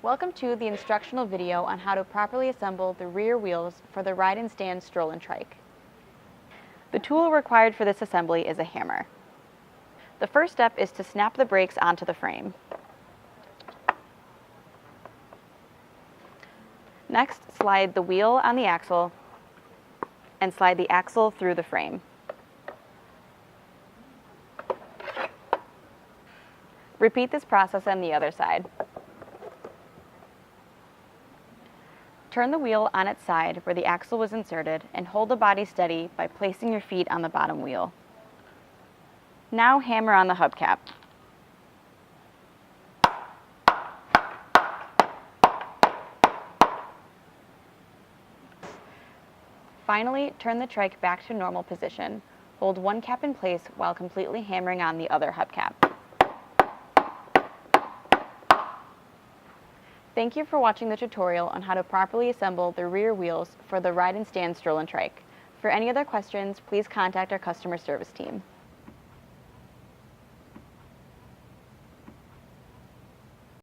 Welcome to the instructional video on how to properly assemble the rear wheels for the ride and stand Stroll and Trike. The tool required for this assembly is a hammer. The first step is to snap the brakes onto the frame. Next, slide the wheel on the axle and slide the axle through the frame. Repeat this process on the other side. Turn the wheel on its side where the axle was inserted and hold the body steady by placing your feet on the bottom wheel. Now hammer on the hubcap. Finally, turn the trike back to normal position. Hold one cap in place while completely hammering on the other hubcap. Thank you for watching the tutorial on how to properly assemble the rear wheels for the ride and stand Stroll and Trike. For any other questions, please contact our customer service team.